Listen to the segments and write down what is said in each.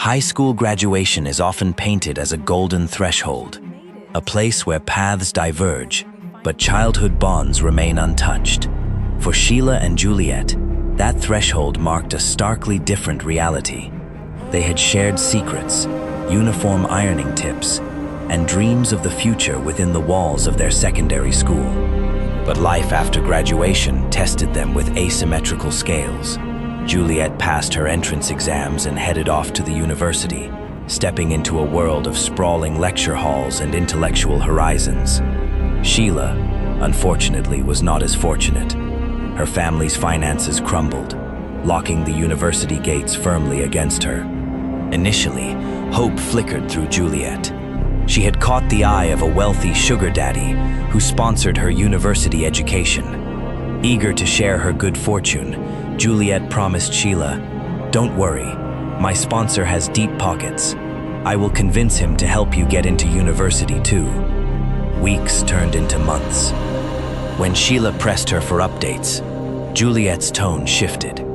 High school graduation is often painted as a golden threshold, a place where paths diverge, but childhood bonds remain untouched. For Sheila and Juliet, that threshold marked a starkly different reality. They had shared secrets, uniform ironing tips, and dreams of the future within the walls of their secondary school. But life after graduation tested them with asymmetrical scales. Juliet passed her entrance exams and headed off to the university, stepping into a world of sprawling lecture halls and intellectual horizons. Sheila, unfortunately, was not as fortunate. Her family's finances crumbled, locking the university gates firmly against her. Initially, hope flickered through Juliet. She had caught the eye of a wealthy sugar daddy who sponsored her university education. Eager to share her good fortune, Juliet promised Sheila, "Don't worry, my sponsor has deep pockets. I will convince him to help you get into university too." Weeks turned into months. When Sheila pressed her for updates, Juliet's tone shifted.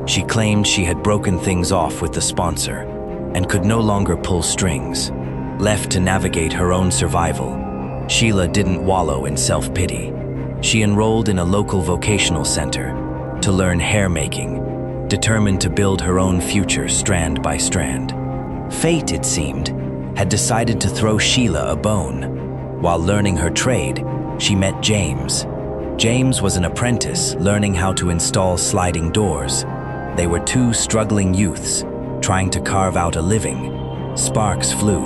She claimed she had broken things off with the sponsor and could no longer pull strings. Left to navigate her own survival, Sheila didn't wallow in self-pity. She enrolled in a local vocational center to learn hair making, determined to build her own future strand by strand. Fate, it seemed, had decided to throw Sheila a bone. While learning her trade, she met James. James was an apprentice learning how to install sliding doors. They were two struggling youths trying to carve out a living. Sparks flew,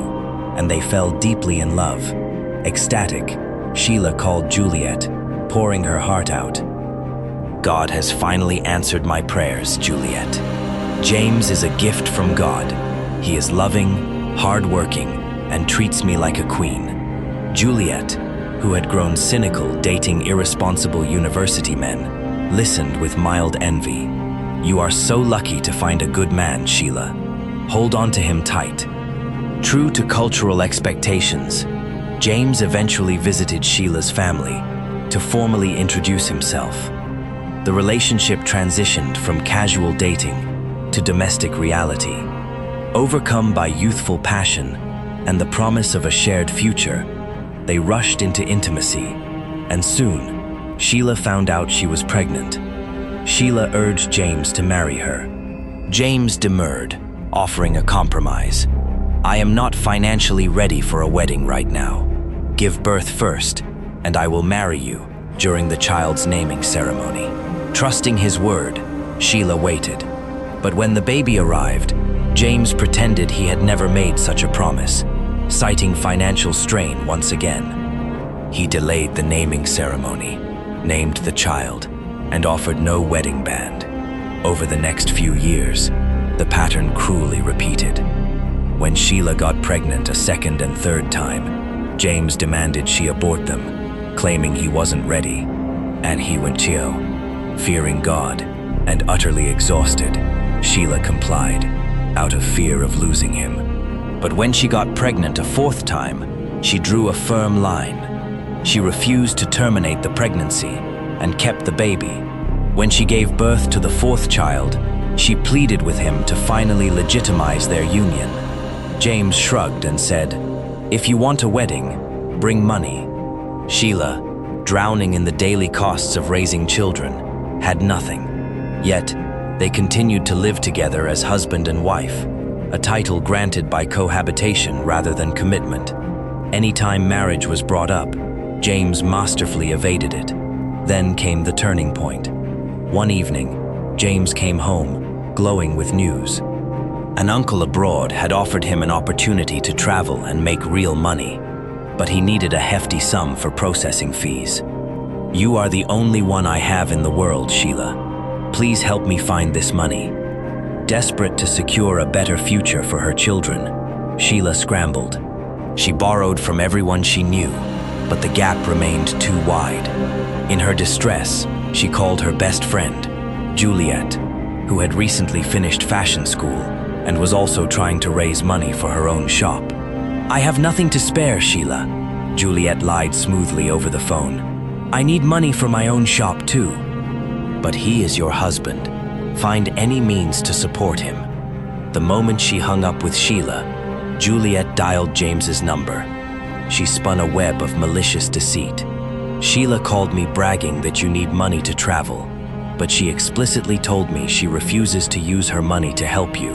and they fell deeply in love. Ecstatic, Sheila called Juliet, pouring her heart out. "God has finally answered my prayers, Juliet. James is a gift from God. He is loving, hardworking, and treats me like a queen." Juliet, who had grown cynical dating irresponsible university men, listened with mild envy. "You are so lucky to find a good man, Sheila. Hold on to him tight." True to cultural expectations, James eventually visited Sheila's family to formally introduce himself. The relationship transitioned from casual dating to domestic reality. Overcome by youthful passion and the promise of a shared future, they rushed into intimacy, and soon, Sheila found out she was pregnant. Sheila urged James to marry her. James demurred, offering a compromise. "I am not financially ready for a wedding right now. Give birth first, and I will marry you during the child's naming ceremony." Trusting his word, Sheila waited. But when the baby arrived, James pretended he had never made such a promise, citing financial strain once again. He delayed the naming ceremony, named the child, and offered no wedding band. Over the next few years, the pattern cruelly repeated. When Sheila got pregnant a second and third time, James demanded she abort them, claiming he wasn't ready, and he went chio. Fearing God and utterly exhausted, Sheila complied, out of fear of losing him. But when she got pregnant a fourth time, she drew a firm line. She refused to terminate the pregnancy and kept the baby. When she gave birth to the fourth child, she pleaded with him to finally legitimize their union. James shrugged and said, "If you want a wedding, bring money." Sheila, drowning in the daily costs of raising children, had nothing. Yet, they continued to live together as husband and wife, a title granted by cohabitation rather than commitment. Anytime marriage was brought up, James masterfully evaded it. Then came the turning point. One evening, James came home, glowing with news. An uncle abroad had offered him an opportunity to travel and make real money, but he needed a hefty sum for processing fees. "You are the only one I have in the world, Sheila. Please help me find this money." Desperate to secure a better future for her children, Sheila scrambled. She borrowed from everyone she knew, but the gap remained too wide. In her distress, she called her best friend, Juliet, who had recently finished fashion school and was also trying to raise money for her own shop. "I have nothing to spare, Sheila," Juliet lied smoothly over the phone. "I need money for my own shop too." "But he is your husband. Find any means to support him." The moment she hung up with Sheila, Juliet dialed James's number. She spun a web of malicious deceit. Sheila called me bragging that you need money to travel, but she explicitly told me she refuses to use her money to help you,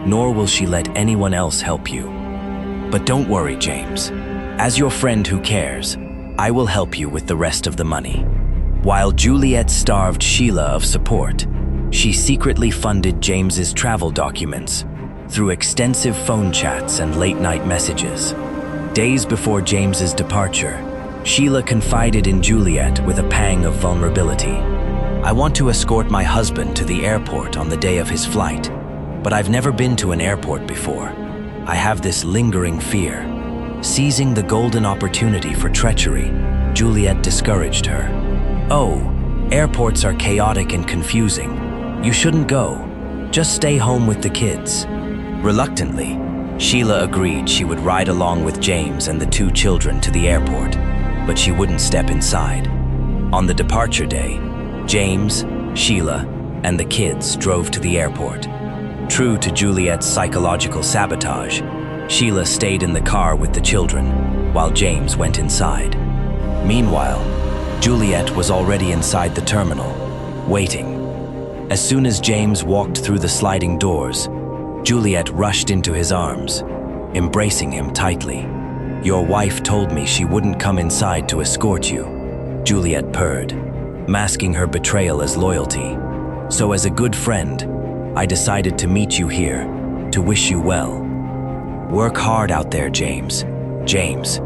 nor will she let anyone else help you. But don't worry, James. As your friend who cares, I will help you with the rest of the money. While Juliet starved Sheila of support, she secretly funded James's travel documents through extensive phone chats and late-night messages. Days before James's departure, Sheila confided in Juliet with a pang of vulnerability. I want to escort my husband to the airport on the day of his flight, but I've never been to an airport before. I have this lingering fear. Seizing the golden opportunity for treachery, Juliet discouraged her. Oh, airports are chaotic and confusing. You shouldn't go. Just stay home with the kids. Reluctantly, Sheila agreed she would ride along with James and the 2 children to the airport, but she wouldn't step inside. On the departure day, James, Sheila, and the kids drove to the airport. True to Juliet's psychological sabotage, Sheila stayed in the car with the children, while James went inside. Meanwhile, Juliet was already inside the terminal, waiting. As soon as James walked through the sliding doors, Juliet rushed into his arms, embracing him tightly. Your wife told me she wouldn't come inside to escort you, Juliet purred, masking her betrayal as loyalty. So as a good friend, I decided to meet you here, to wish you well. Work hard out there, James. James,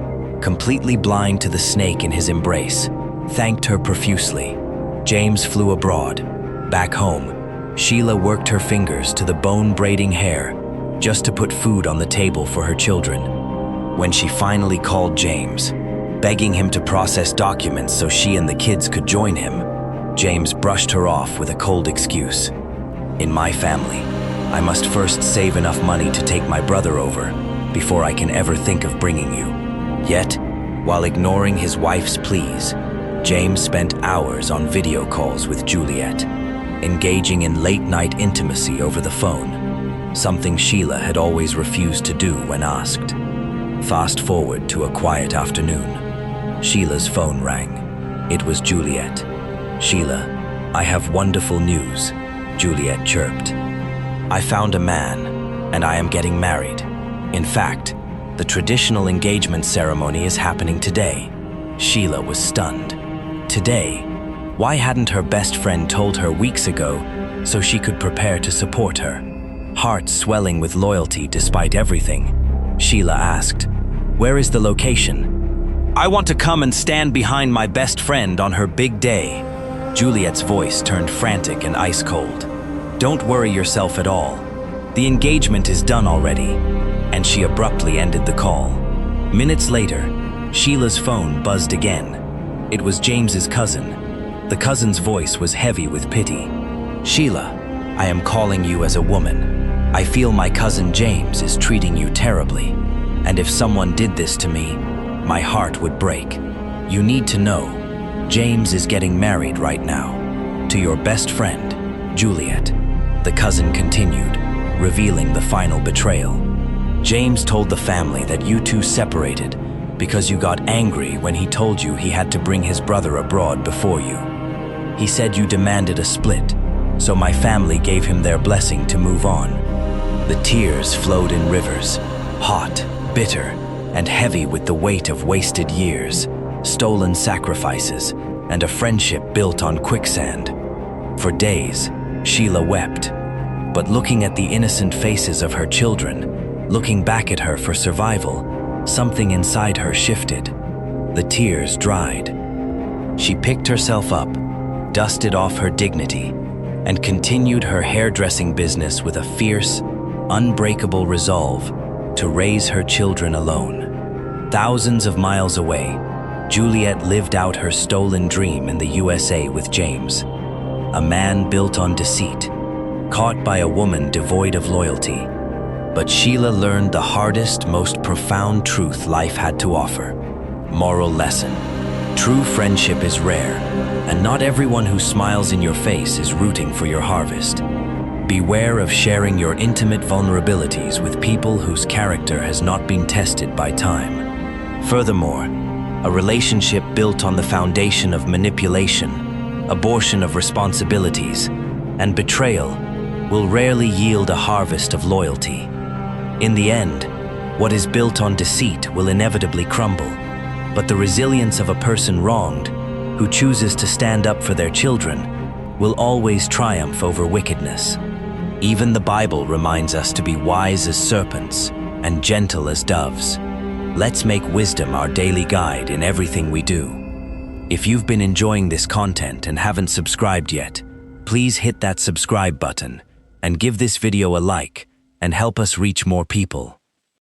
completely blind to the snake in his embrace, thanked her profusely. James flew abroad. Back home, Sheila worked her fingers to the bone-braiding hair just to put food on the table for her children. When she finally called James, begging him to process documents so she and the kids could join him, James brushed her off with a cold excuse. In my family, I must first save enough money to take my brother over before I can ever think of bringing you. Yet, while ignoring his wife's pleas, James spent hours on video calls with Juliet, engaging in late-night intimacy over the phone, something Sheila had always refused to do when asked. Fast forward to a quiet afternoon. Sheila's phone rang. It was Juliet. Sheila, I have wonderful news, Juliet chirped. I found a man, and I am getting married. In fact, the traditional engagement ceremony is happening today. Sheila was stunned. Today? Why hadn't her best friend told her weeks ago so she could prepare to support her? Heart swelling with loyalty despite everything, Sheila asked, "Where is the location?" "I want to come and stand behind my best friend on her big day." Juliet's voice turned frantic and ice cold. "Don't worry yourself at all. The engagement is done already." And she abruptly ended the call. Minutes later, Sheila's phone buzzed again. It was James's cousin. The cousin's voice was heavy with pity. "Sheila, I am calling you as a woman. I feel my cousin James is treating you terribly, and if someone did this to me, my heart would break. You need to know, James is getting married right now. To your best friend, Juliet." The cousin continued, revealing the final betrayal. "James told the family that you two separated because you got angry when he told you he had to bring his brother abroad before you. He said you demanded a split, so my family gave him their blessing to move on." The tears flowed in rivers, hot, bitter, and heavy with the weight of wasted years, stolen sacrifices, and a friendship built on quicksand. For days, Sheila wept, but looking at the innocent faces of her children, looking back at her for survival, something inside her shifted. The tears dried. She picked herself up, dusted off her dignity, and continued her hairdressing business with a fierce, unbreakable resolve to raise her children alone. Thousands of miles away, Juliet lived out her stolen dream in the USA with James, a man built on deceit, caught by a woman devoid of loyalty. But Sheila learned the hardest, most profound truth life had to offer. Moral lesson: true friendship is rare, and not everyone who smiles in your face is rooting for your harvest. Beware of sharing your intimate vulnerabilities with people whose character has not been tested by time. Furthermore, a relationship built on the foundation of manipulation, abortion of responsibilities, and betrayal will rarely yield a harvest of loyalty. In the end, what is built on deceit will inevitably crumble, but the resilience of a person wronged, who chooses to stand up for their children, will always triumph over wickedness. Even the Bible reminds us to be wise as serpents and gentle as doves. Let's make wisdom our daily guide in everything we do. If you've been enjoying this content and haven't subscribed yet, please hit that subscribe button and give this video a like and help us reach more people.